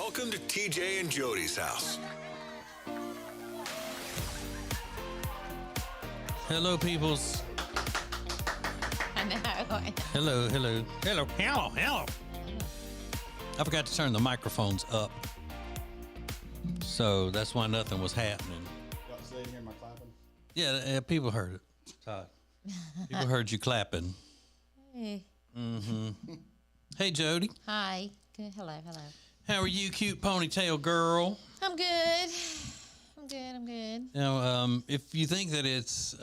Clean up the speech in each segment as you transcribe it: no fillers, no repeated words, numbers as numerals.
Welcome to TJ and Jodi's house. Hello, peoples. I know. Hello. I forgot to turn the microphones up, so that's why nothing was happening. Y'all staying here, my clapping? Yeah, people heard it. Todd. People heard you clapping. Hey. Hey, Jodi. Hi. Good. Hello. How are you, cute ponytail girl? I'm good. I'm good. Now, if you think that it's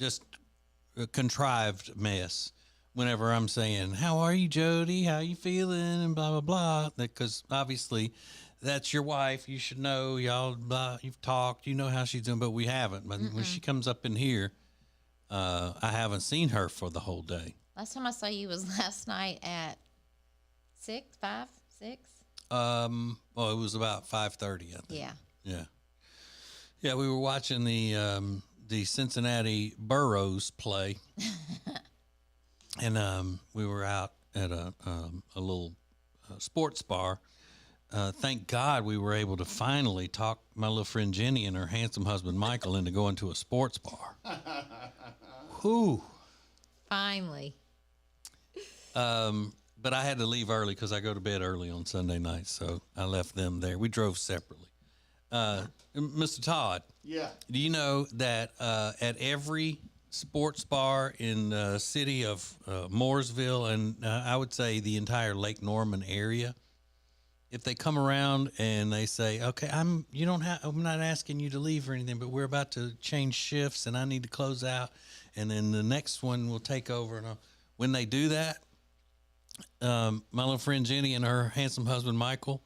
just a contrived mess, whenever I'm saying, "How are you, Jodi? How you feeling?" and blah blah blah, because obviously that's your wife. You should know, y'all. You've talked. You know how she's doing, but we haven't. But when she comes up in here, I haven't seen her for the whole day. Last time I saw you was last night at 6. Well, it was about 5:30, I think. Yeah. Yeah. We were watching the Cincinnati Burros play, and we were out at a little sports bar. Thank God we were able to finally talk my little friend Jenny and her handsome husband Michael into going to a sports bar. Whew. Finally. But I had to leave early because I go to bed early on Sunday nights, so I left them there. We drove separately. Mr. Todd. Yeah. Do you know that at every sports bar in the city of Mooresville, and I would say the entire Lake Norman area, if they come around and they say, "Okay, I'm not asking you to leave or anything, but we're about to change shifts and I need to close out, and then the next one will take over," and when they do that, my little friend Jenny and her handsome husband Michael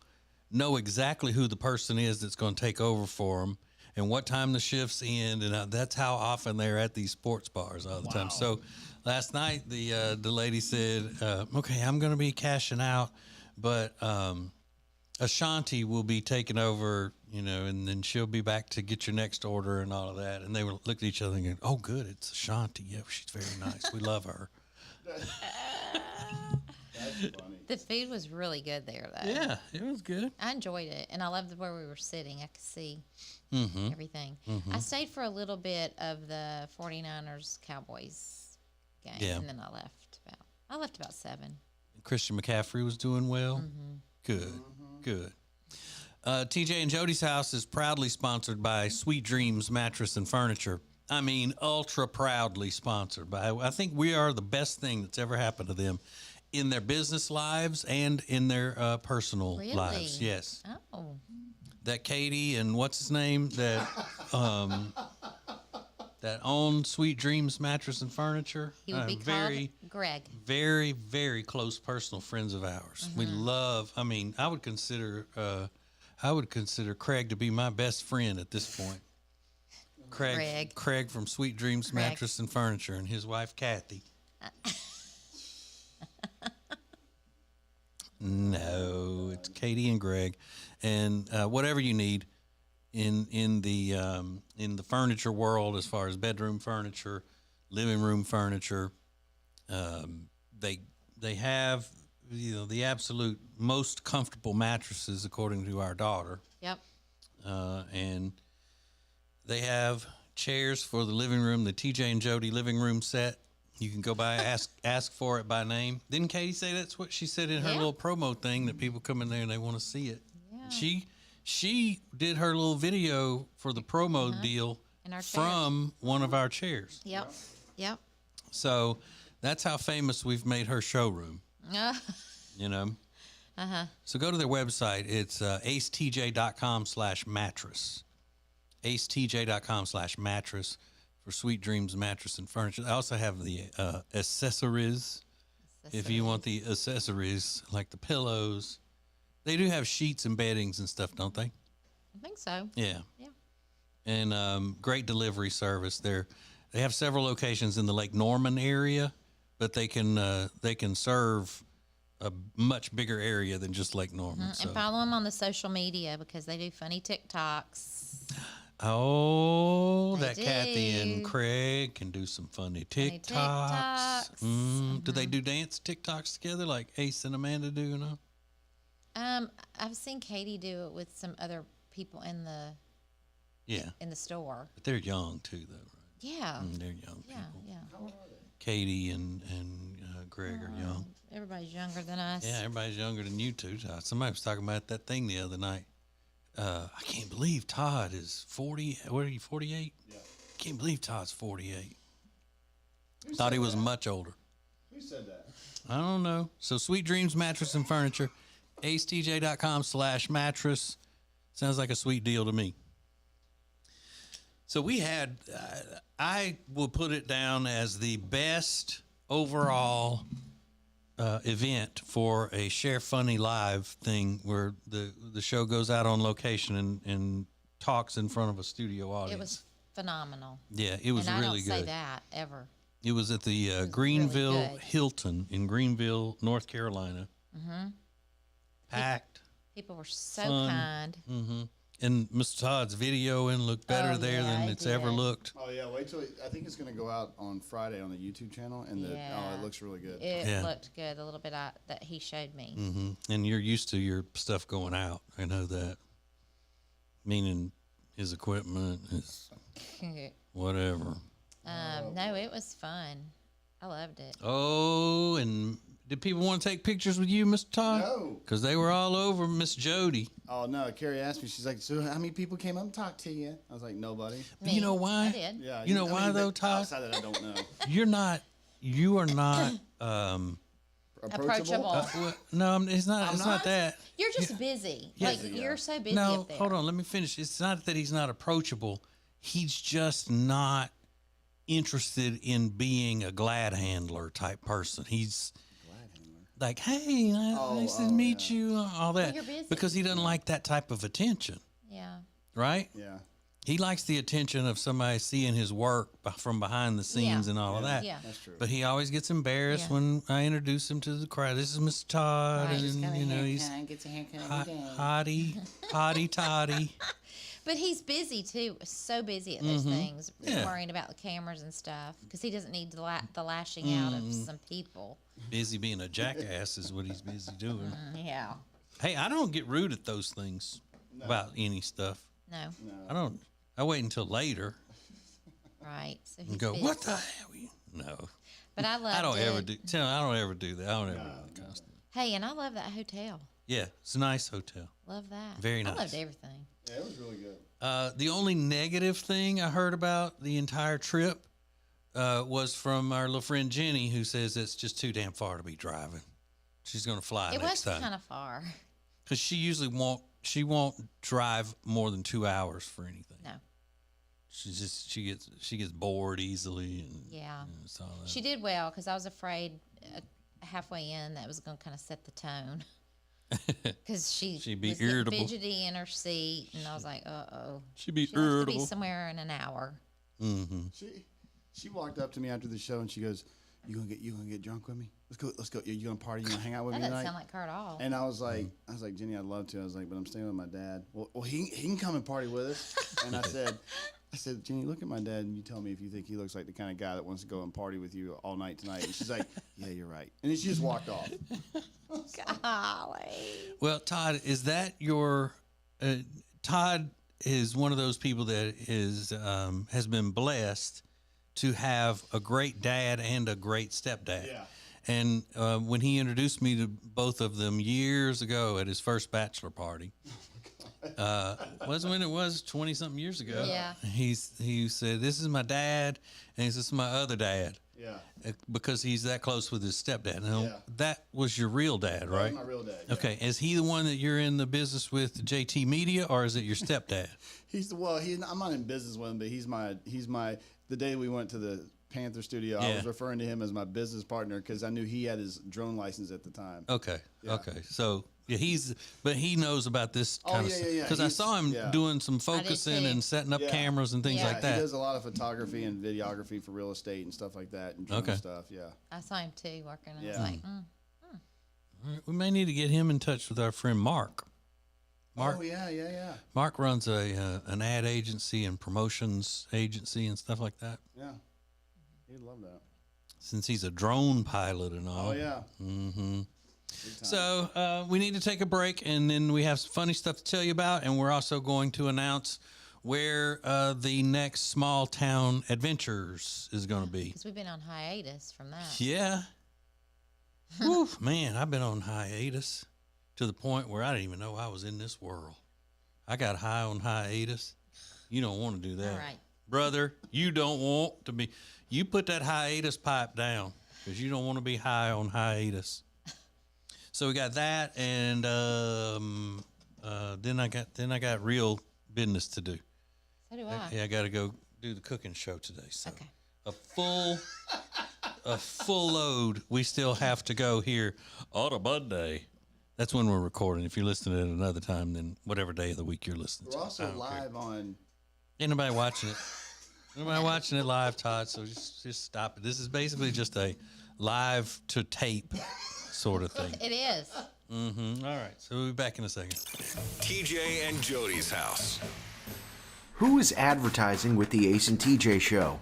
know exactly who the person is that's going to take over for them and what time the shifts end, and that's how often they're at these sports bars all the time. So last night the lady said, "Okay, I'm going to be cashing out, but Ashanti will be taking over, and then she'll be back to get your next order and all of that." And they were looked at each other and going, "Oh, good, it's Ashanti. Yeah, she's very nice. We love her." That's funny. The food was really good there, though. Yeah, it was good. I enjoyed it, and I loved where we were sitting. I could see everything. I stayed for a little bit of the 49ers Cowboys game, and then I left about 7. Christian McCaffrey was doing well. Good. TJ and Jodi's house is proudly sponsored by Sweet Dreams Mattress and Furniture. I mean, ultra proudly sponsored by. I think we are the best thing that's ever happened to them in their business lives and in their personal lives. Yes. Oh. That Katie and what's his name that that owned Sweet Dreams Mattress and Furniture. He would be called Greg. Very, very close personal friends of ours. We love. I mean, I would consider Craig to be my best friend at this point. Craig from Sweet Dreams Mattress and Furniture, and his wife Kathy. No, it's Katie and Greg, and whatever you need in the furniture world, as far as bedroom furniture, living room furniture, they have the absolute most comfortable mattresses according to our daughter. Yep. And they have chairs for the living room, the TJ and Jodi living room set. You can go by, ask for it by name. Didn't Katie say that's what she said in her little promo thing, that people come in there and they want to see it? Yeah. She did her little video for the promo deal from one of our chairs. Yep. So that's how famous we've made her showroom. So go to their website. It's acetj.com/mattress. acetj.com/mattress for Sweet Dreams Mattress and Furniture. I also have the accessories. If you want the accessories, like the pillows. They do have sheets and beddings and stuff, don't they? I think so. Yeah. And great delivery service. They have several locations in the Lake Norman area, but they can serve a much bigger area than just Lake Norman. And follow them on the social media because they do funny TikToks. Oh, that Kathy and Craig can do some funny TikToks. Do they do dance TikToks together like Ace and Amanda do? I've seen Katie do it with some other people in the store. But they're young too, though, right? Yeah. They're young Yeah, people. yeah. How old are they? Katie and Greg are young. Everybody's younger than us. Yeah, everybody's younger than you two. Somebody was talking about that thing the other night. I can't believe Todd is 40. What are you, 48? Yeah. Can't believe Todd's 48. Who Thought said he was that? much older. Who said that? I don't know. So Sweet Dreams Mattress and Furniture, acetj.com/mattress. Sounds like a sweet deal to me. So we had, I will put it down as the best overall event for a Share Funny Live thing where the show goes out on location and talks in front of a studio audience. It was phenomenal. Yeah, it was and really I don't good. say that ever. It was at the was Greenville really good. Hilton in Greenville, North Carolina. Mm-hmm. Packed. People were so Fun. kind. Mm-hmm. And Mr. Todd's video and looked better Oh, there yeah, than it it's ever did. looked. Oh yeah, wait till I think it's gonna go out on Friday on the YouTube channel, and Yeah. it looks really good. It Yeah. looked good, a little bit that he showed me. Mm-hmm. And you're used to your stuff going out. I know that. Meaning his equipment, his whatever. No, it was fun. I loved it. Oh, and did people want to take pictures with you, Mr. Todd? No. Because they were all over Miss Jodi. Oh no, Carrie asked me. She's like, "So how many people came up and talked to you?" I was like, "Nobody." Do you know why? I did. Yeah. You know I why mean, though, but Todd? Outside that, I don't know. You are not. Approachable. Well, no, it's not. It's not not? that. You're just busy. Yeah. Like, you're so busy No, up there. hold on. Let me finish. It's not that he's not approachable. He's just not interested in being a glad handler type person. He's like, hey, nice to meet you, all that. you're busy. Because he doesn't like that type of attention, Yeah. right? Yeah. He likes the attention of somebody seeing his work from behind the scenes Yeah. and all of that. Yeah. That's true. But he always gets embarrassed Yeah. when I introduce him to the crowd. This is Mr. Todd, Right. and you know he's Gets a haircut hottie toddy. But he's busy too. So busy at those things, Mm-hmm. Yeah. worrying about the cameras and stuff, because he doesn't need the lashing out of Mm. some people. Busy being a jackass is what he's busy doing. Yeah. Hey, I don't get rude at those things about any stuff. No. I don't. I wait until later Right. So he's and go, busy. "What the hell?" No, But I love. I don't ever do. I don't ever do that. I don't ever do that kind of stuff. Hey, and I love that hotel. Yeah, it's a nice hotel. Love that. Very I nice. loved everything. Yeah, it was really good. The only negative thing I heard about the entire trip was from our little friend Jenny, who says it's just too damn far to be driving. She's going to fly It next was time kind of far. because she usually won't. She won't drive more than 2 hours for anything. No. She gets bored easily and Yeah. it's all that. She did well, because I was afraid halfway in that was going to kind of set the tone. Because She'd be was getting irritable. fidgety in her seat, and I was like, "Uh-oh." She'd be She has to be irritable. somewhere in an hour. Mm-hmm. She walked up to me after the show and she goes, "You gonna get drunk with me? Let's go. You gonna party? You gonna hang out with That me doesn't tonight?" sound like her at all. And I was like, Jenny, I'd love to. I was like, but I'm staying with my dad. Well, he can come and party with us. And I said, Jenny, look at my dad and you tell me if you think he looks like the kind of guy that wants to go and party with you all night tonight. And she's like, yeah, you're right. And then she just walked off. Golly. Well, Todd, is that your? Todd is one of those people that is has been blessed to have a great dad and a great stepdad. Yeah. And when he introduced me to both of them years ago at his first bachelor party, wasn't when it was 20-something years ago. Yeah. He said, "This is my dad," and he said, "This is my other dad," Yeah. because he's that close with his stepdad. Now, Yeah. that was your real dad, That right? was my real dad. Yeah. Okay, is he the one that you're in the business with, JT Media, or is it your stepdad? I'm not in business with him, but he's my, the day we went to the Panther studio, I Yeah. was referring to him as my business partner because I knew he had his drone license at the time. Okay, Yeah. okay, so yeah, but he knows about this Oh, kind of yeah, stuff yeah, yeah. because I He's- saw him yeah. doing some focusing too. and setting up Yeah. cameras and things Yeah. like He that. does a lot of photography and videography for real estate and stuff like that and drone Okay. stuff. Yeah. I saw him too working. I was Yeah. like, All right, we may need to get him in touch with our friend Mark. Mark, Oh yeah. Mark runs an ad agency and promotions agency and stuff like that. Yeah. He'd love that. Since he's a drone pilot and all. Oh yeah. Mm-hmm. So we need to take a break, and then we have some funny stuff to tell you about, and we're also going to announce where the next small town adventures is going to be. Because we've been on hiatus from that. Yeah. Woo, man, I've been on hiatus to the point where I didn't even know I was in this world. I got high on hiatus. You don't want to do that. All right. Brother, you don't want to be. You put that hiatus pipe down because you don't want to be high on hiatus. So we got that, and then I got real business to do. So do I. Yeah, I got to go do the cooking show today. So Okay. a full load. We still have to go here on a Monday. That's when we're recording. If you're listening at another time, then whatever day of the week you're listening to. We're also live on. Ain't nobody watching it. Nobody watching it live, Todd. So just stop it. This is basically just a live to tape sort of thing. It is. Mm-hmm. All right. So we'll be back in a second. TJ and Jodi's house. Who is advertising with the Ace and TJ show?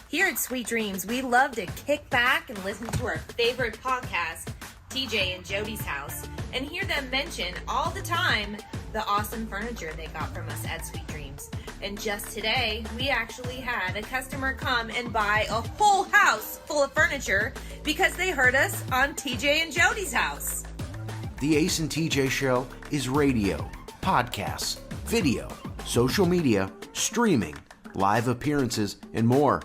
Here at Sweet Dreams, we love to kick back and listen to our favorite podcast, TJ and Jodi's House, and hear them mention all the time the awesome furniture they got from us at Sweet Dreams. And just today, we actually had a customer come and buy a whole house full of furniture because they heard us on TJ and Jodi's House. The Ace and TJ show is radio, podcasts, video, social media, streaming, live appearances, and more.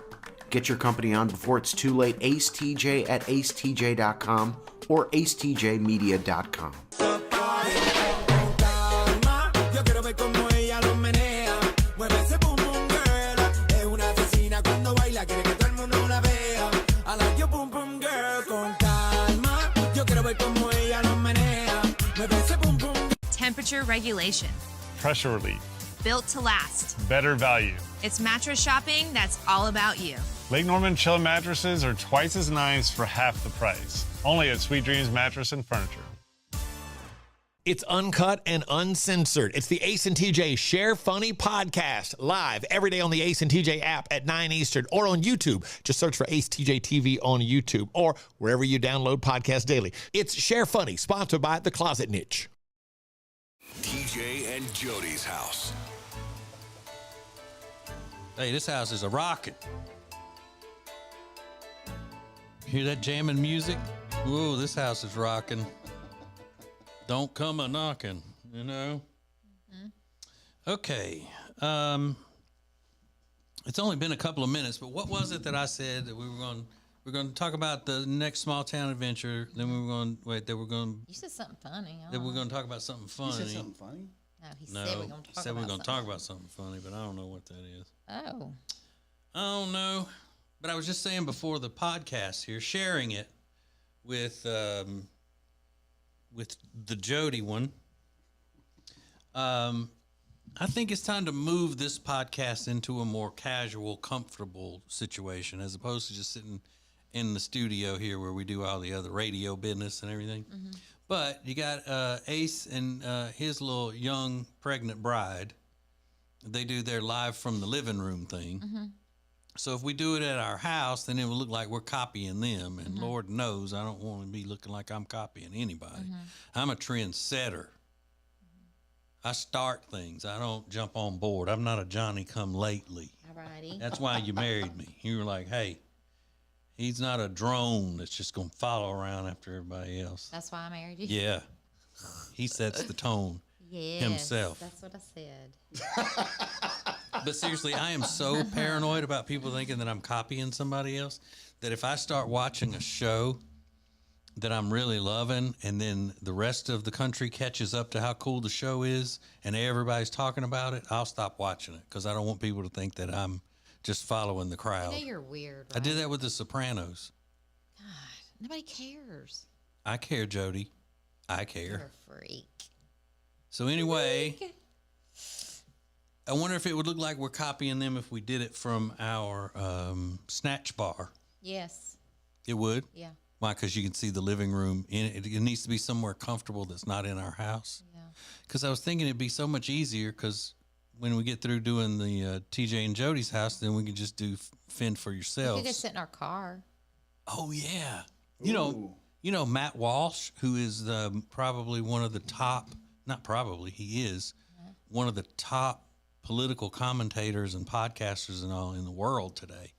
Get your company on before it's too late. Ace TJ at acetj.com or acetjmedia.com. Temperature regulation. Pressure relief. Built to last. Better value. It's mattress shopping that's all about you. Lake Norman Chill mattresses are twice as nice for half the price. Only at Sweet Dreams Mattress and Furniture. It's uncut and uncensored. It's the Ace and TJ Share Funny podcast, live every day on the Ace and TJ app at 9 Eastern or on YouTube. Just search for Ace TJ TV on YouTube or wherever you download podcasts daily. It's Share Funny, sponsored by The Closet Niche. TJ and Jodi's house. Hey, this house is a rocket. Hear that jamming music? Whoa, this house is rocking. Don't come a knocking, you know? Mm-hmm. Okay. It's only been a couple of minutes, but what was it that I said that we're going to talk about the next small town adventure, then we were going to You said something funny. then we're going to talk about something funny. You said something funny? No, he No, said we're going to talk said about we're going to talk something. about something funny, but I don't know what that is. Oh. I don't know, but I was just saying before the podcast here, sharing it with the Jodi one. I think it's time to move this podcast into a more casual, comfortable situation, as opposed to just sitting in the studio here where we do all the other radio business and everything. Mm-hmm. But you got Ace and his little young pregnant bride. They do their live from the living room thing. Mm-hmm. So if we do it at our house, then it will look like we're copying them. And mm-hmm. Lord knows I don't want to be looking like I'm copying anybody. Mm-hmm. I'm a trendsetter. Mm-hmm. I start things. I don't jump on board. I'm not a Johnny come lately. Alrighty. That's why you married me. You were like, hey, he's not a drone that's just going to follow around after everybody else. That's why I married you? Yeah. He sets the tone himself. That's what I said. But seriously, I am so paranoid about people thinking that I'm copying somebody else that if I start watching a show that I'm really loving and then the rest of the country catches up to how cool the show is and everybody's talking about it, I'll stop watching it because I don't want people to think that I'm just following the crowd. I know you're weird, right? I did that with The Sopranos. God, nobody cares. I care, Jodi. I care. You're a freak. So anyway, I wonder if it would look like we're copying them if we did it from our snatch bar. Yes. It would? Yeah. Why? Because you can see the living room. It needs to be somewhere comfortable that's not in our house. Yeah. Because I was thinking it'd be so much easier because when we get through doing the TJ and Jodi's house, then we can just do fend for We yourselves. could just sit in our car. Oh, yeah. You know, You know, Matt Walsh, who is probably one of the top, not probably, he is one of the top political commentators and podcasters and all in the world today.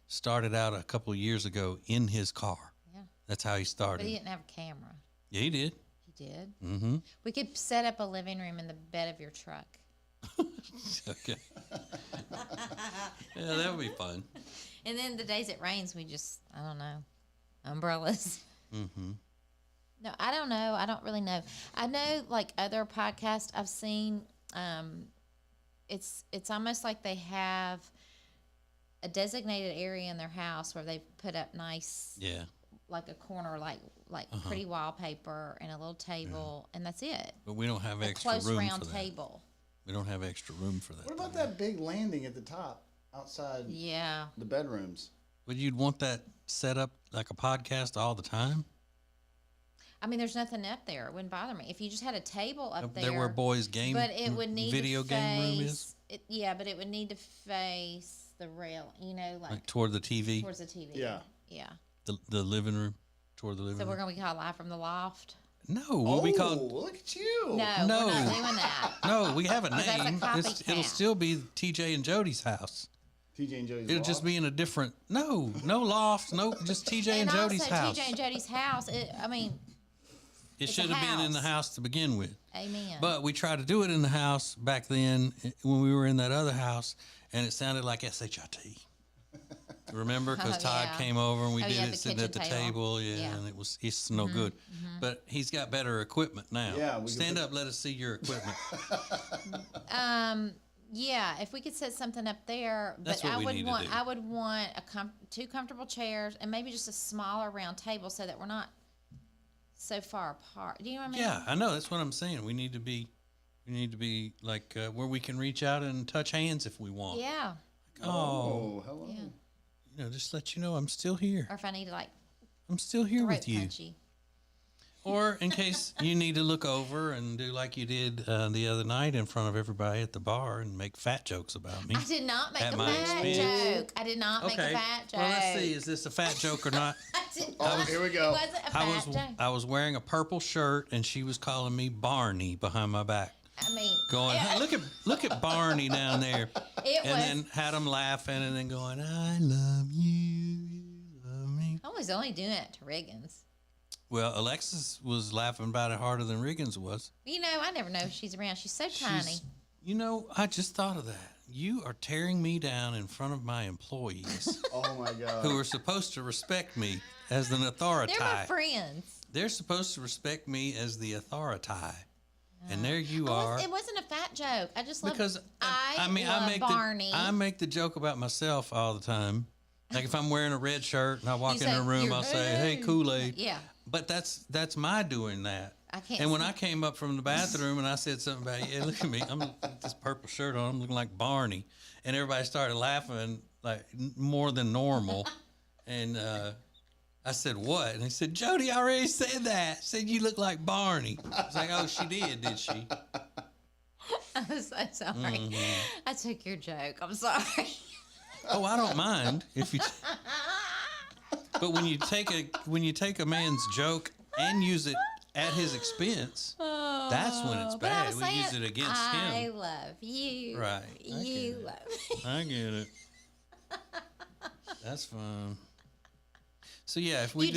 Started out a couple of years ago in his car. Yeah. That's how he started. But he didn't have a camera. Yeah, he did. He did? Mm-hmm. We could set up a living room in the bed of your truck. Okay. Yeah, that would be fun. And then the days it rains, we just, I don't know, umbrellas. Mm-hmm. No, I don't know. I don't really know. I know, like, other podcasts I've seen, it's almost like they have a designated area in their house where they put up nice, like a corner, like pretty wallpaper and a little table, and that's it. But we don't have A extra close room round for that. table. We don't have extra room for that. What about that big landing at the top outside Yeah. the bedrooms? Would you want that set up like a podcast all the time? I mean, there's nothing up there. It wouldn't bother me. If you just had a table up there. There where boys' game, but it would need video to game room face, is? Yeah, but it would need to face the rail, like toward the TV? Towards the TV. Yeah. Yeah. The living room, toward the living So room. we're going to be called Live from the Loft? No, we'll be called... look at you. No, we're not doing that. No, we have a That's a name. copycat. It'll still be TJ and Jody's house. TJ and Jody's It'll just be in a different... No loft. No, just TJ and Jody's also, house. TJ and Jody's house, It it's should a have been in the house to begin with. Amen. But we tried to do it in the house back then when we were in that other house, and it sounded like SHIT. Remember? Because Todd came over and we did it sitting at the table. Yeah, and it's no good. But he's got better equipment now. Yeah, Stand up, let us see your equipment. Yeah, if we could set something up there, That's but what we need to do. I would want two comfortable chairs and maybe just a smaller round table so that we're not so far apart. Do you know what I mean? Yeah, I know. That's what I'm saying. We need to be like where we can reach out and touch hands if we want. Yeah. Oh, hello. Yeah. You know, just let you know I'm still here. Or if I need to I'm still here throat with you. punchy. Or in case you need to look over and do like you did the other night in front of everybody at the bar and make fat jokes about me. I did not make At a my fat expense. joke. I did not make a fat joke. Well, let's see. Is this a fat joke or not? I did not. Here we go. It wasn't a fat joke. I was wearing a purple shirt and she was calling me Barney behind my back. I mean, Going, hey, look at Barney down there. Then had them laughing and then going, I love you, you love me. I was only doing it to Riggins. Well, Alexis was laughing about it harder than Riggins was. You know, I never know if she's around. She's so tiny. You know, I just thought of that. You are tearing me down in front of my employees Oh my God. who are supposed to respect me as an authority. They're my friends. They're supposed to respect me as the authority. And there you are. It wasn't a fat joke. I just love Because I make Barney. I make the joke about myself all the time. Like if I'm wearing a red shirt and I walk in the room, I'll say, "Hey, Kool-Aid." Yeah. But that's my doing that. I can't. And when I came up from the bathroom and I said something about, yeah, look at me, I'm with this purple shirt on, I'm looking like Barney, and everybody started laughing like more than normal, and I said, what? And they said, Jodi already said that. Said you look like Barney. I was like, oh, she did she? I'm so sorry. I took your joke. I'm sorry. Oh, I don't mind if you. But when you take a man's joke and use it at his expense, that's when it's But I bad. was We saying, use it against I him. love you. Right. You love me. I get it. That's fine. So yeah, if we You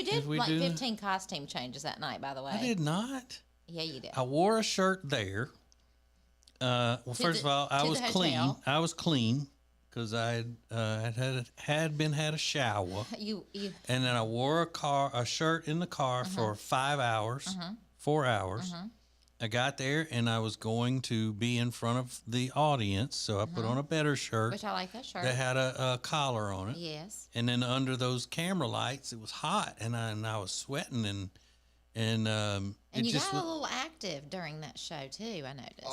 did like do 15 costume changes that night, by the way. I did not. Yeah, you did. I wore a shirt there. Well, first of all, I was clean. hotel. I was clean because I had had a shower, You and then I wore a shirt in the car for 5 hours, 4 hours. I got there and I was going to be in front of the audience, so I put on a better shirt which I like that shirt. that had a collar on it. Yes. And then under those camera lights, it was hot, and I was sweating, and And it you just got a little active during that show too. I noticed.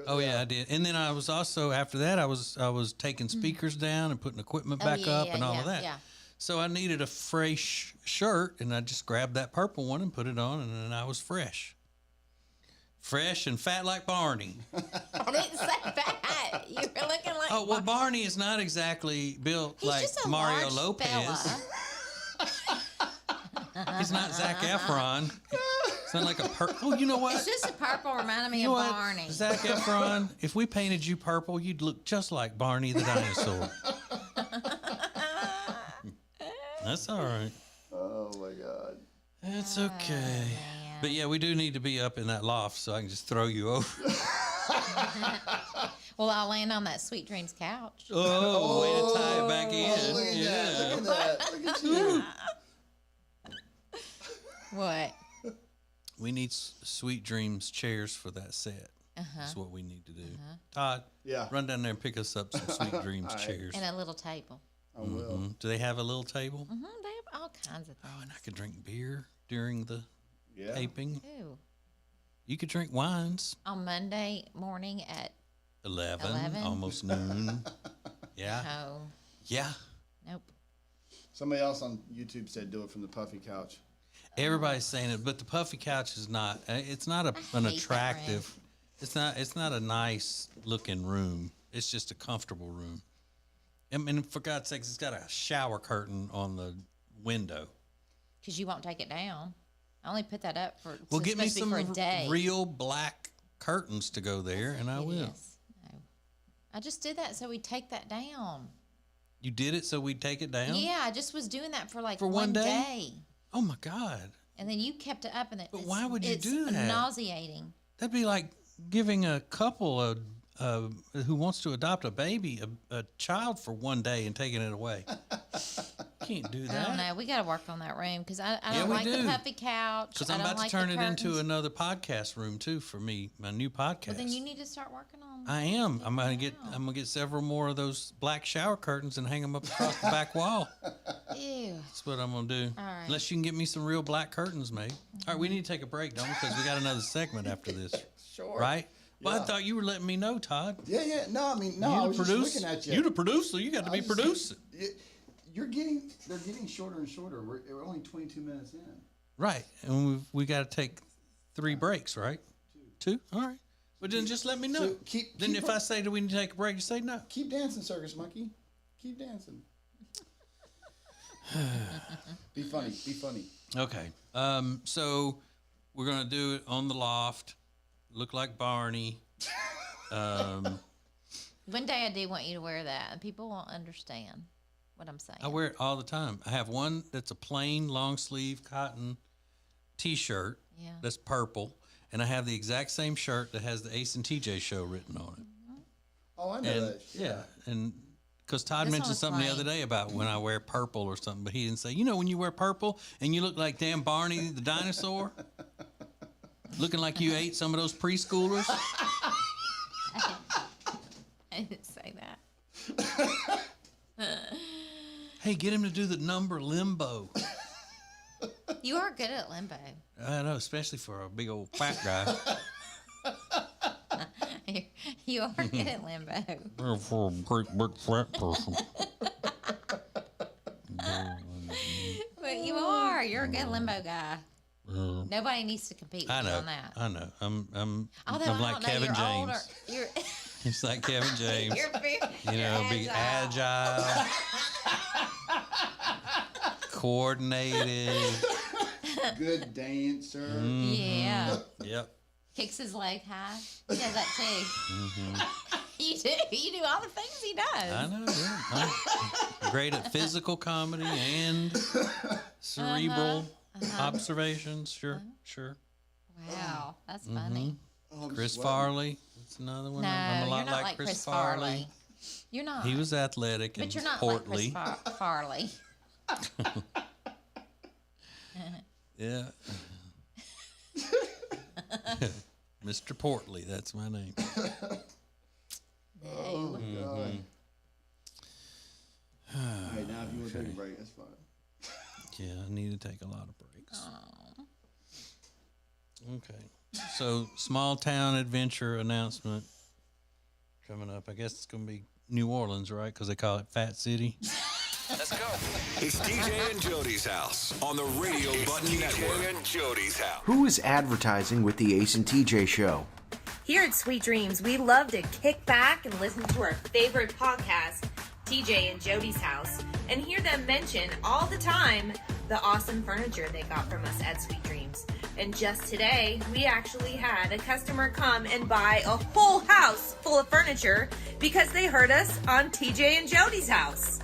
Oh yeah, I did. And then I was also after that I was taking speakers down and putting equipment back up and all of that. Yeah. So I needed a fresh shirt, and I just grabbed that purple one and put it on, and then I was fresh. Fresh and fat like Barney. I didn't say fat. You were looking like. Oh well, Barney is not exactly built He's like just a Mario large Lopez. fella. He's not Zac Efron. It's not like a Oh, you know what? It's just a purple reminding me You know of what? Barney. Zac Efron, if we painted you purple, you'd look just like Barney the dinosaur. That's all right. Oh my God. That's okay. Man. But yeah, we do need to be up in that loft so I can just throw you over. Well, I'll land on that Sweet Dreams couch. Oh, way to tie it back in. Look at Yeah. that. Look at that. Look at you. What? We need Sweet Dreams chairs for that set. That's what we need to do. Todd, Yeah. run down there and pick us up some Sweet Dreams chairs. And a little table. I will. Do they have a little table? They have all kinds of things. Oh, and I could drink beer during the Yeah. taping. Ooh. You could drink wines. On Monday morning at 11, almost noon. Yeah. oh Yeah. nope. Somebody else on YouTube said do it from the puffy couch. Everybody's saying it, but the puffy couch is not. It's not an hate that attractive. It's not a nice looking room. It's just a comfortable room. I mean, for God's sakes, it's got a shower curtain on the window. Because you won't take it down. I only put that up for Well, get me supposed to some be for a day. real black curtains to go there, and I will. Yes. No. I just did that so we take that down. You did it so we'd take it down? Yeah, I just was doing that for like For one day? day. Oh my God. And then you kept it up, and But why would you do that? It's nauseating. That'd be like giving a couple who wants to adopt a baby a child for one day and taking it away. Can't do I that. don't know. We got to work on that room because I Yeah, don't we like the do. puffy couch. Because I I'm don't about to like turn the it into curtains. another podcast room too for me, my new podcast. Well, then you need to start working on. I am. I'm gonna get several more of those black shower curtains and hang them up across the back wall. Ew. That's what I'm gonna do. All right. Unless you can get me some real black curtains made. All right, we need to take a break, don't we? Because we got another segment after this. Sure. Right? Well, I Yeah. thought you were letting me know, Todd. Yeah. No, I mean, no. I You was the just producer. looking at you. You the producer. You got to I be was just- producing. They're getting shorter and shorter. We're only 22 minutes in. Right. And we got to take 3 breaks, right? 2? All right. Well, then just let me know. So keep If I say, do we need to take a break, you say no. Keep dancing, circus monkey. Keep dancing. Be funny. Be funny. Okay. So we're going to do it on the loft. Look like Barney. One day I do want you to wear that, and people won't understand what I'm saying. I wear it all the time. I have one that's a plain long sleeve cotton T-shirt. Yeah. That's purple, and I have the exact same shirt that has the Ace and TJ show written on it. Oh, I know And that. yeah, and because Todd This mentioned one's something the plain. other day about when I wear purple or something, but he didn't say, when you wear purple and you look like damn Barney the dinosaur, looking like you ate some of those preschoolers. I didn't say that. Hey, get him to do the number limbo. You are good at limbo. I know, especially for a big old fat guy. You are good at limbo. For a great big fat person. But you are. You're a good limbo guy. Nobody needs to compete with I you know. on that. I know. I'm Although I'm I like don't know, Kevin you're James. older. You're, It's like Kevin James. you're very, You know, you're be agile, coordinated. Good dancer. Mm-hmm. Yeah. Yep. Kicks his leg high. He does that too. Mm-hmm. You do. You do all the things he does. I know. Yeah. I'm great at physical comedy and cerebral observations. Sure. Wow. That's funny. Oh, I'm Chris sweating. Farley. That's another one. No, I'm a lot you're not like Chris Farley. You're not. He was athletic and But you're not portly. like Chris Farley. Yeah. Mr. Portly, that's my name. Oh, my Mm-hmm. God. All right, now if you want to take a break, that's fine. Yeah, I need to take a lot of breaks. Okay. So, small town adventure announcement coming up. I guess it's going to be New Orleans, right? Because they call it Fat City. Let's go. It's TJ and Jody's house on the Radio Button Network. TJ and Jody's house. Who is advertising with the Ace and TJ Show? Here at Sweet Dreams, we love to kick back and listen to our favorite podcast, TJ and Jody's House, and hear them mention all the time the awesome furniture they got from us at Sweet Dreams. And just today, we actually had a customer come and buy a whole house full of furniture because they heard us on TJ and Jody's house.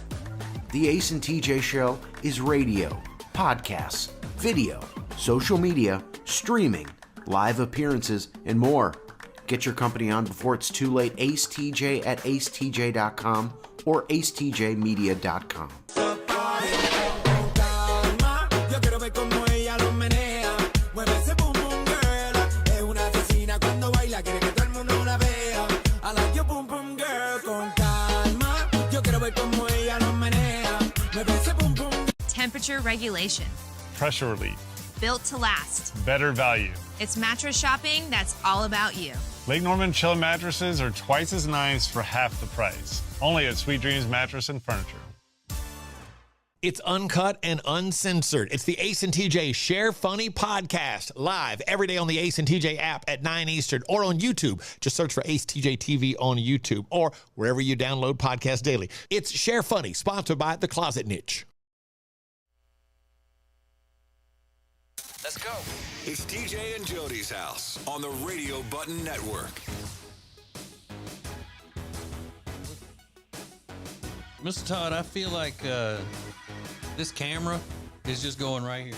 The Ace and TJ Show is radio, podcasts, video, social media, streaming, live appearances, and more. Get your company on before it's too late. Ace TJ at acetj.com or acetjmedia.com. Temperature regulation. Pressure relief. Built to last. Better value. It's mattress shopping that's all about you. Lake Norman Chill mattresses are twice as nice for half the price. Only at Sweet Dreams Mattress and Furniture. It's uncut and uncensored. It's the Ace and TJ Share Funny podcast, live every day on the Ace and TJ app at 9 Eastern or on YouTube. Just search for Ace TJ TV on YouTube or wherever you download podcasts daily. It's Share Funny, sponsored by The Closet Niche. Let's go. It's TJ and Jody's house on the Radio Button Network. Mr. Todd, I feel like this camera is just going right here,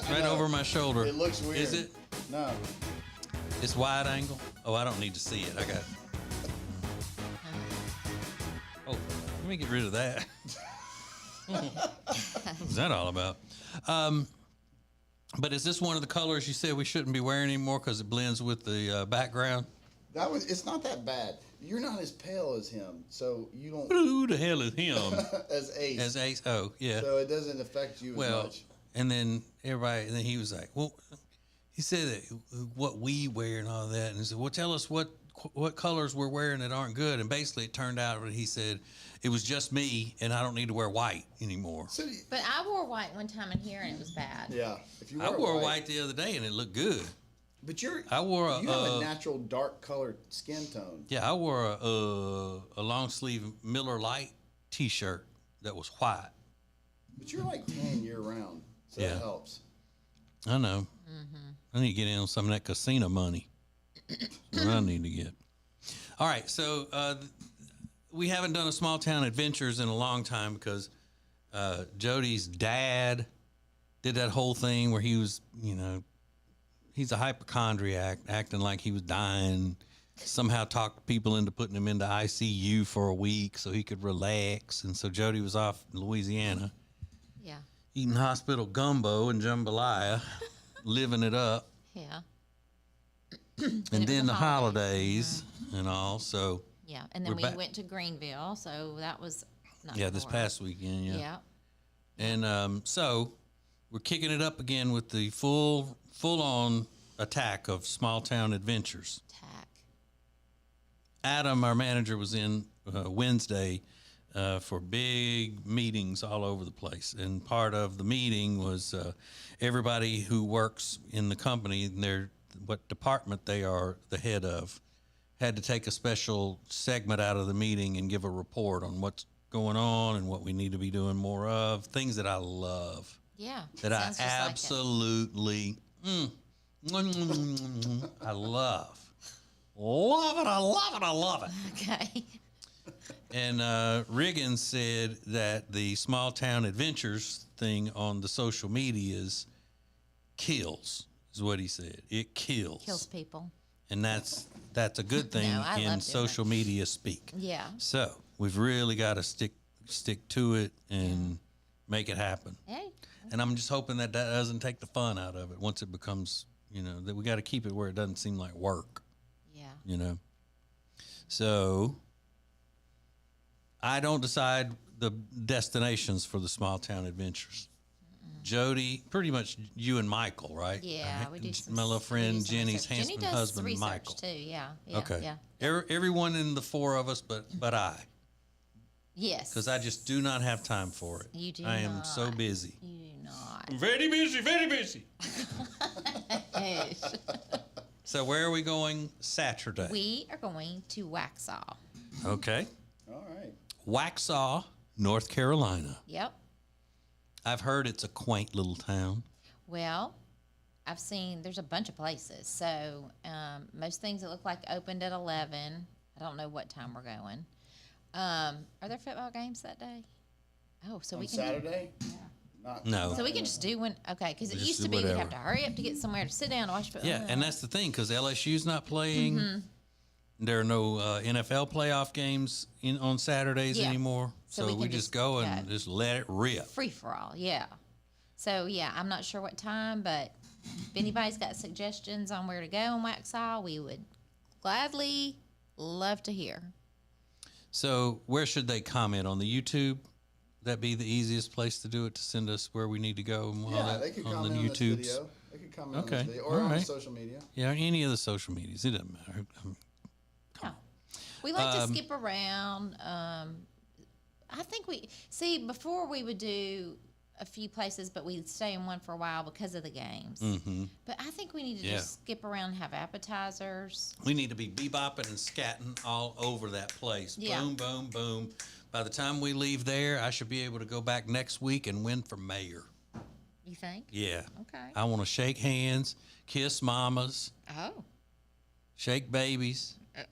right over my shoulder. It looks weird. Is it? No. It's wide angle? Oh, I don't need to see it. I got. Oh, let me get rid of that. What's that all about? But is this one of the colors you said we shouldn't be wearing anymore because it blends with the background? It's not that bad. You're not as pale as him, so you don't. Who the hell is him? As Ace. As Ace. Oh, yeah. So it doesn't affect you as much. And then everybody, and then he was like, well, he said that what we wear and all that. And he said, well, tell us what colors we're wearing that aren't good. And basically it turned out that he said, it was just me and I don't need to wear white anymore. But I wore white one time in here and it was bad. Yeah. If you I wore white the other day and it looked good. But you have a natural dark colored skin tone. Yeah, I wore a long sleeve Miller Lite t-shirt that was white. But you're like tan year round, so that helps. I know. Mm-hmm. I need to get in on some of that casino money. That's what I need to get. All right, so we haven't done a small town adventures in a long time because Jody's dad did that whole thing where he was, he's a hypochondriac, acting like he was dying. Somehow talked people into putting him into ICU for a week so he could relax. And so Jody was off in Louisiana. Yeah. Eating hospital gumbo and jambalaya, living it up. Yeah. And then the holidays and all. So yeah, and then we went to Greenville, so that was not this past weekend. Yeah. And so we're kicking it up again with the full on attack of small town adventures. Adam, our manager, was in Wednesday for big meetings all over the place. And part of the meeting was everybody who works in the company, what department they are the head of, had to take a special segment out of the meeting and give a report on what's going on and what we need to be doing more of, things that I love. Yeah. That I absolutely, I love. Love it, I love it, I love it. Okay. And Riggins said that the small town adventures thing on the social medias kills, is what he said. It kills. Kills people. And that's a good thing in social media speak. Yeah. So we've really got to stick to it and make it happen. Hey. And I'm just hoping that doesn't take the fun out of it once it becomes, that we got to keep it where it doesn't seem like work. Yeah. So I don't decide the destinations for the small town adventures. Jody, pretty much you and Michael, right? Yeah, we do my little friend Jenny's handsome husband, Michael. Too. Yeah. Okay. Yeah. Everyone in the four of us, but I. Yes. Because I just do not have time for it. You do. I am so busy. You do not. Very busy. Very busy. So where are we going Saturday? We are going to Waxhaw. Okay. All right. Waxhaw, North Carolina. Yep. I've heard it's a quaint little town. Well, I've seen there's a bunch of places. So most things that look like opened at 11. I don't know what time we're going. Are there football games that day? Oh, so On we can Saturday? No. So we can just do one. Okay, because it Just used do to be we'd whatever. have to hurry up to get somewhere to sit down and watch football. Yeah, and that's the thing because LSU's not playing. Mm-hmm. There are no NFL playoff games on Saturdays Yeah. anymore. So So, we we can just just go and go. just let it rip. Free for all, yeah. So yeah, I'm not sure what time, but if anybody's got suggestions on where to go in Waxhaw, we would gladly love to hear. So where should they comment? On the YouTube? That be the easiest place to do it, to send us where we need to go and all Yeah, that they could on comment the on this YouTubes. video. They could comment on Okay, this video. Or all on right. social media. Yeah, any of the social medias. It doesn't matter. Yeah. We like to skip around. I think before we would do a few places, but we'd stay in one for a while because of the games. Mm-hmm. But I think we need to Yeah. just skip around and have appetizers. We need to be bebopping and scatting all over that place. Yeah. Boom, boom, boom. By the time we leave there, I should be able to go back next week and win for mayor. You think? Yeah. Okay. I want to shake hands, kiss mamas, Oh. shake babies. Okay.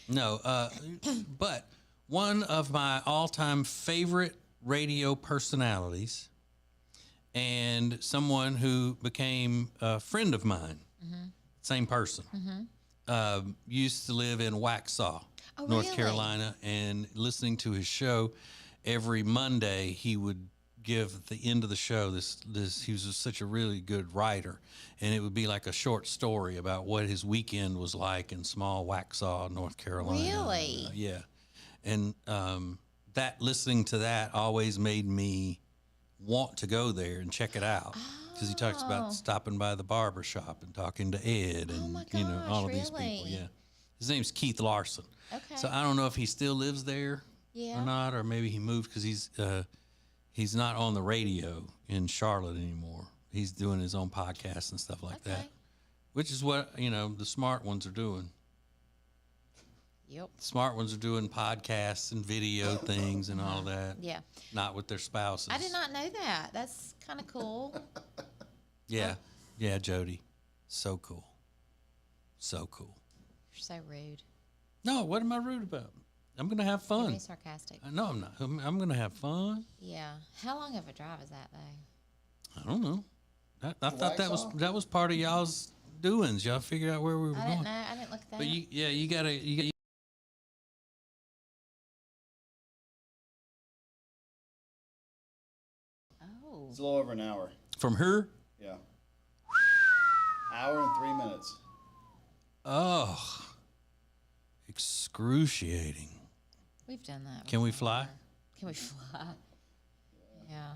No, but one of my all-time favorite radio personalities and someone who became a friend of mine, same person, used to live in Waxhaw, Oh, North really? Carolina, and listening to his show every Monday, he would give at the end of the show he was such a really good writer, and it would be like a short story about what his weekend was like in small Waxhaw, North Carolina. Really? Yeah. And that listening to that always made me want to go there and check it out, because he talks Oh. about stopping by the barber shop and talking to Ed and my all of gosh, these people. really? Yeah. His name's Keith Larson. Okay. So I don't know if he still lives there Yeah. or not, or maybe he moved because he's not on the radio in Charlotte anymore. He's doing his own podcast and stuff like that, Okay. which is what the smart ones are doing. Yep. Smart ones are doing podcasts and video things and all that. Yeah. Not with their spouses. I did not know that. That's kind of cool. Yeah. Yeah, Jody. So cool. So cool. You're so rude. No, what am I rude about? I'm going to have You're fun. being sarcastic. No, I'm not. I'm going to have fun. Yeah. How long of a drive is that, though? I don't know. I thought Waxhaw? that was part of y'all's doings. Y'all figured out where we were I going. didn't know. I didn't look at that. But you got Oh. It's a little over an hour. from her. Yeah. Hour and 3 minutes. Oh, excruciating. We've done that. Can we before. fly? Can we fly? Yeah.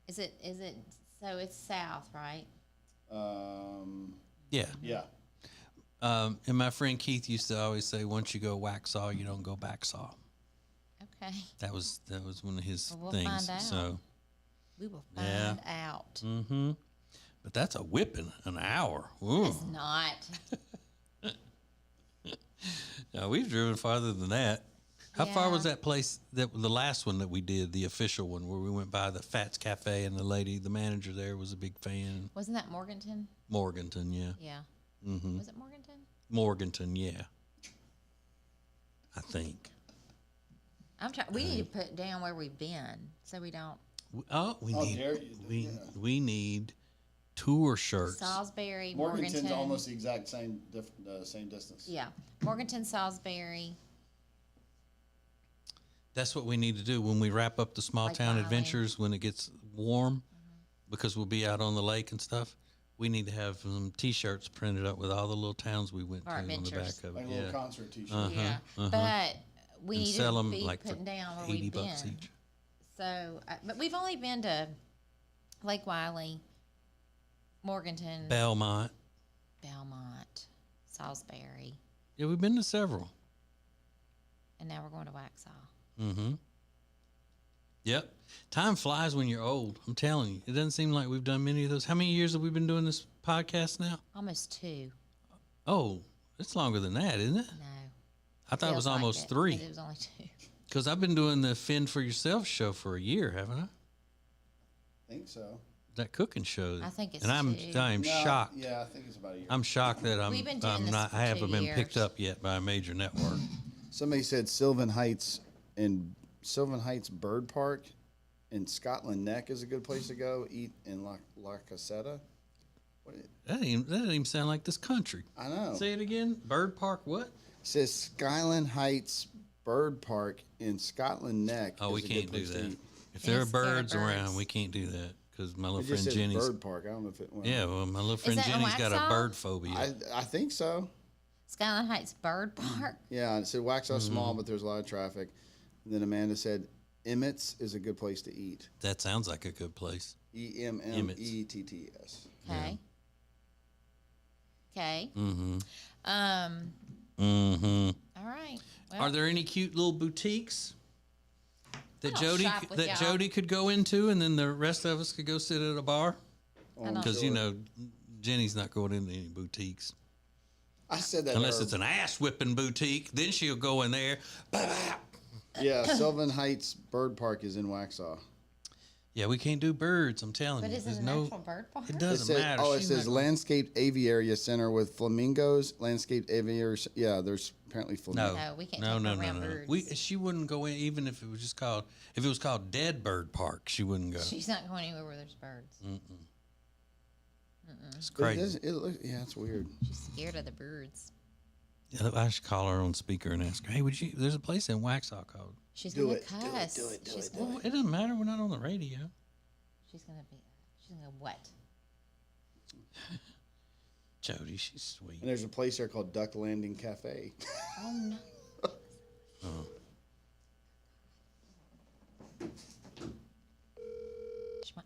Is it, so it's south, right? Yeah. Yeah. And my friend Keith used to always say, once you go Waxhaw, you don't go backsaw. Okay. That was one of his Well, we'll things. find out. So, We will Yeah. find out. but that's a whipping, an hour. Ooh. It's not. No, we've driven farther than that. How far Yeah. was that place, the last one that we did, the official one, where we went by the Fats Cafe and the manager there was a big fan? Wasn't that Morganton? Morganton, yeah. Yeah. Mm-hmm. Was it Morganton? Morganton, yeah. I think. I'm trying. We need to put down where we've been so we don't. We need tour shirts. Salisbury, Morganton's Morganton. almost the exact same same distance. Yeah, Morganton, Salisbury. That's what we need to do when we wrap up the small Like town Miley. adventures when it gets warm, because we'll be out on the lake and stuff. We need to have some T-shirts printed up with all the little towns we went to Our on the adventures. back of it. Like a Yeah, little concert T-shirt. Yeah, but we and need sell to them be like for putting down where $80 we've been. each. So, but we've only been to Lake Wiley, Morganton, Belmont. Belmont, Salisbury, Yeah, we've been to several. and now we're going to Waxhaw. Mm-hmm. Yep. Time flies when you're old. I'm telling you. It doesn't seem like we've done many of those. How many years have we been doing this podcast now? Almost 2. Oh, it's longer than that, isn't it? No. I thought it was Feels like almost it, 3. but it was only 2. Because I've been doing the Fend for Yourself show for a year, haven't I? I think so. That cooking show. I think it's and I'm 2. shocked. Yeah, I think it's about a year. I'm shocked that We've been doing I'm this not. for I haven't 2 been years. picked up yet by a major network. Somebody said Sylvan Heights Bird Park in Scotland Neck is a good place to go eat in La Caseta. That doesn't even sound like this country. I know. Say it again. Bird Park. What? It says Skyland Heights Bird Park in Scotland Neck. Oh, we is a good can't do place to that. eat. If there are It's scared of birds around, birds. we can't do that because my little It friend just says Jenny's. Bird Park. I don't know if it. Well, Yeah, well, my little friend that in Jenny's got a Waxhaw? bird phobia. I think so. Skyline Heights Bird Park. Yeah, it said Waxhaw small, but there's a lot of traffic. And then Amanda said Emmett's is a good place to eat. That sounds like a good place. EMMETTS. Okay. Okay. Mm-hmm. All Mm-hmm. right. Well, Are there any cute little boutiques that don't Jody shop with y'all. Jody could go into, and then the rest of us could go sit at a bar? I don't- Because you know, Jenny's not going into any boutiques I said that. unless to her. it's an ass whipping boutique. Then she'll go in there. Yeah, Sylvan Heights Bird Park is in Waxhaw. Yeah, we can't do birds. I'm telling But you, is there's it an no. actual bird park? It It doesn't says, matter. oh, it She's says not- Landscaped Aviary Center with flamingos. Landscaped Aviary. Yeah, there's apparently No, flamingos. No, we can't no, take no, her no, around no, no. birds. She wouldn't go in even if it was just called. If it was called Dead Bird Park, she wouldn't go. She's not going anywhere where there's birds. It's But crazy. yeah, it's weird. She's scared of the birds. Yeah, I should call her on speaker and ask her, hey, would you? There's a place in Waxhaw called. She's Do gonna it, do it, cuss. do it, do She's it, do gonna, Well, it doesn't matter. We're not on the radio. she's gonna what? Jody, she's sweet. And there's a place there called Duck Landing Cafe. Oh no. She might-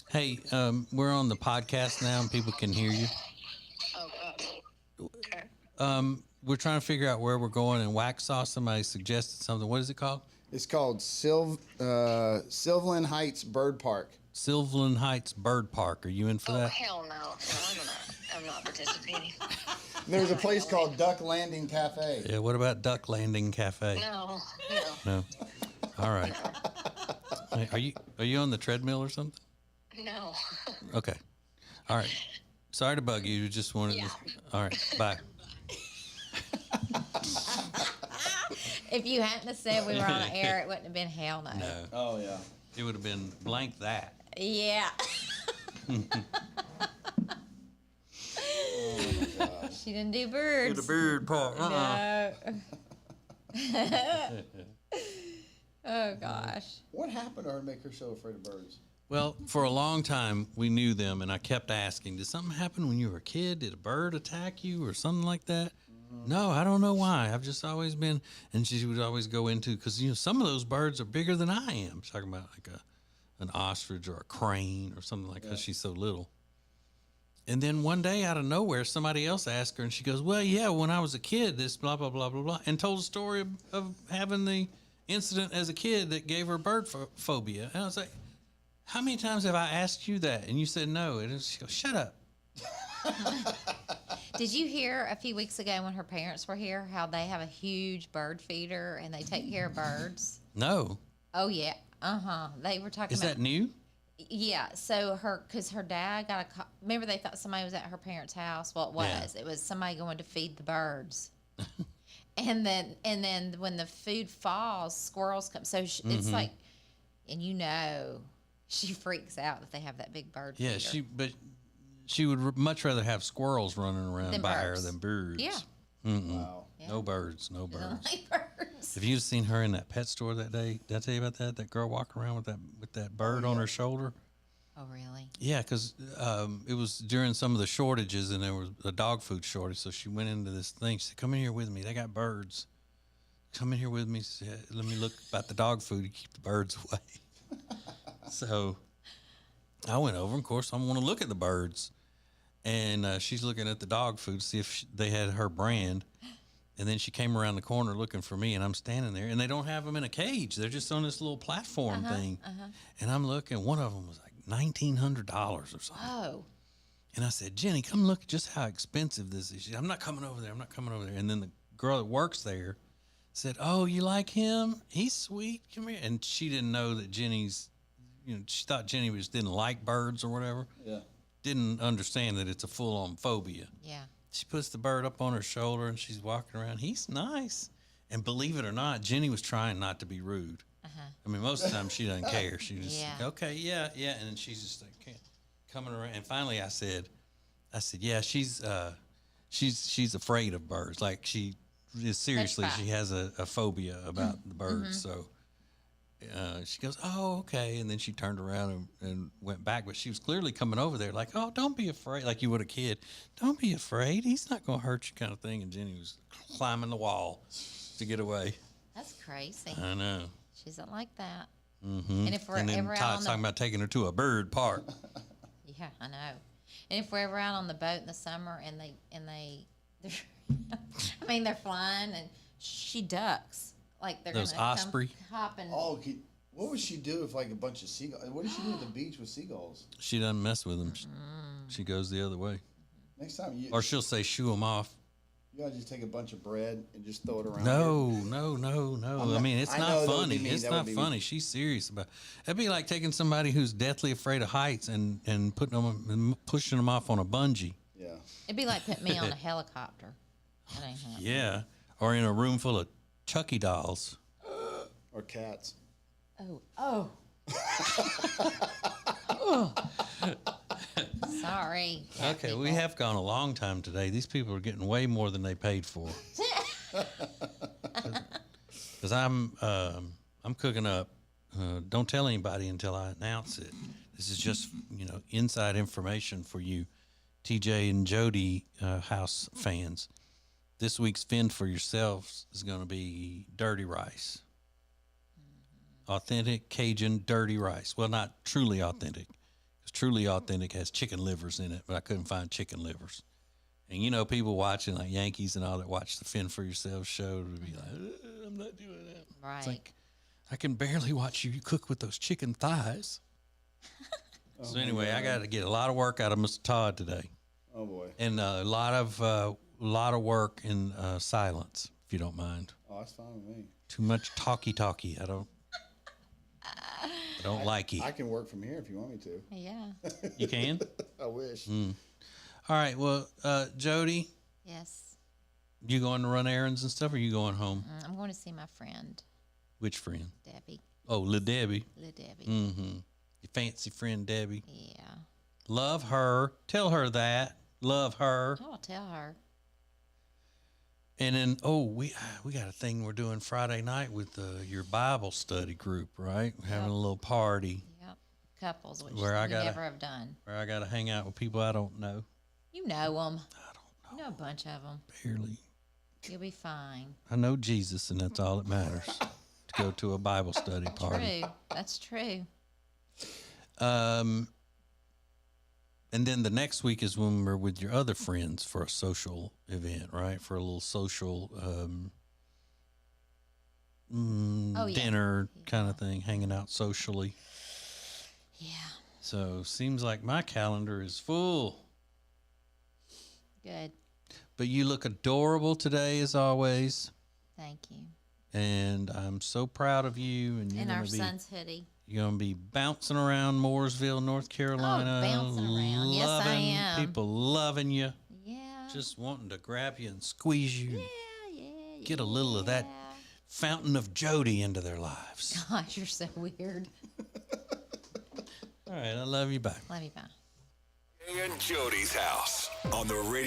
Hey, we're on the podcast now, and people can hear you. We're trying to figure out where we're going in Waxhaw. Somebody suggested something. What is it called? It's called Sylvan Heights Bird Park. Sylvan Heights Bird Park. Are you in for that? Hell no. I'm not participating. There's a place called Duck Landing Cafe. Yeah. What about Duck Landing Cafe? No. No. All right. Hey, are you on the treadmill or something? No. Okay. All right. Sorry to bug you. You just wanted to. All right. Bye. If you hadn't have said we were on the air, it wouldn't have been hell no. No. Oh, yeah. It would have been blank that. Yeah. She didn't do birds. The bird park. No. Oh gosh. What happened to her to make her so afraid of birds? Well, for a long time, we knew them, and I kept asking, did something happen when you were a kid? Did a bird attack you or something like that? No, I don't know why. I've just always been, and she would always go into, because, you know, some of those birds are bigger than I am. She's talking about like an ostrich or a crane or something like that. She's so little. And then one day out of nowhere, somebody else asked her, and she goes, well, yeah, when I was a kid, this blah, blah, blah, blah, blah, and told a story of having the incident as a kid that gave her bird phobia. And I was like, how many times have I asked you that? And you said no. And she goes, shut up. Did you hear a few weeks ago when her parents were here how they have a huge bird feeder and they take care of birds? No. Oh yeah. They were talking Is about that new? Yeah, so because her dad got a call. Remember, they thought somebody was at her parents' house. Well, it was. Yeah. It was somebody going to feed the birds. and then when the food falls, squirrels come. So it's like, and you know, she freaks out if they have that big bird. Yeah, feeder. she would much rather have squirrels running around Than by her birds. than birds. Yeah. Wow. No birds. No They don't birds. like birds. Have you seen her in that pet store that day? Did I tell you about that? That girl walking around with that bird on her shoulder. Oh really? Yeah, because it was during some of the shortages, and there was a dog food shortage. So she went into this thing. She said, "Come in here with me. They got birds. Come in here with me. She said, let me look about the dog food to keep the birds away." So I went over. And of course, I want to look at the birds, and she's looking at the dog food to see if they had her brand. And then she came around the corner looking for me, and I'm standing there, and they don't have them in a cage. They're just on this little platform thing. And I'm looking. One of them was like $1,900 or something. Oh. And I said, Jenny, come look just how expensive this is. She said, I'm not coming over there. I'm not coming over there. And then the girl that works there said, "Oh, you like him? He's sweet. Come here." And she didn't know that Jenny's, she thought Jenny didn't like birds or whatever. Yeah. Didn't understand that it's a full-on phobia. Yeah. She puts the bird up on her shoulder and she's walking around. He's nice. And believe it or not, Jenny was trying not to be rude. I mean, most of the time she doesn't care. She just like, okay, yeah. And then she's just like coming around. And finally, I said, yeah, she's afraid of birds. Like she seriously, she has a phobia about the birds. So she goes, oh, okay. And then she turned around and went back. But she was clearly coming over there like, oh, don't be afraid. Like you would a kid. Don't be afraid. He's not going to hurt you kind of thing. And Jenny was climbing the wall to get away. That's crazy. I know. She's not like that. Mm-hmm. And if we're and then ever Todd's talking about taking her to a bird park. Yeah, I know. And if we're ever out on the boat in the summer and they're flying and she ducks like they're those gonna osprey hopping. Oh, what would she do if like a bunch of seagulls? What does she do at the beach with seagulls? She doesn't mess with them. She goes the other way. Next time or she'll say shoo them off. You gotta just take a bunch of bread and just throw it around. No. I mean, it's not funny. It's not funny. She's serious about it. That'd be like taking somebody who's deathly afraid of heights and putting them and pushing them off on a bungee. Yeah. It'd be like putting me on a helicopter. That ain't happening. Yeah. Or in a room full of Chucky dolls. Or cats. Oh. Sorry. Okay, we have gone a long time today. These people are getting way more than they paid for. Because I'm cooking up. Don't tell anybody until I announce it. This is just inside information for you, TJ and Jodi house fans. This week's Fend for Yourselves is going to be dirty rice. Authentic Cajun dirty rice. Well, not truly authentic. Truly Authentic has chicken livers in it, but I couldn't find chicken livers. And people watching like Yankees and all that watch the Fend for Yourselves show would be like, I'm not doing that. Right. It's like, I can barely watch you cook with those chicken thighs. So anyway, I got to get a lot of work out of Mr. Todd today. Oh boy. And a lot of work in silence, if you don't mind. Oh, that's fine with me. Too much talky. I don't like it. I can work from here if you want me to. Yeah. You can? I wish. All right. Well, Jodi. Yes. You going to run errands and stuff, or you going home? I'm going to see my friend. Which friend? Debbie. Oh, Lil Debbie. Lil Debbie. Mm-hmm. Your fancy friend Debbie. Yeah. Love her. Tell her that. Love her. I'll tell her. And then, we got a thing we're doing Friday night with your Bible study group, right? We're having a little party. Yep. Couples, which where we never have done. Where I got to hang out with people I don't know. You know them. I don't know. You know a bunch of them. Barely. You'll be fine. I know Jesus, and that's all that matters. To go to a Bible study party. True. That's true. And then the next week is when we're with your other friends for a social event, right? For a little social dinner kind of thing, hanging out socially. Yeah. So seems like my calendar is full. Good. But you look adorable today, as always. Thank you. And I'm so proud of you. And you're in our son's hoodie. You're going to be bouncing around Mooresville, North Carolina. Oh, bouncing around. Yes, I am. People loving you. Yeah. Just wanting to grab you and squeeze you. Yeah. Get a little of that fountain of Jodi into their lives. Gosh, you're so weird. All right, I love you. Bye. Love you. Bye. And Jodi's house on the radio.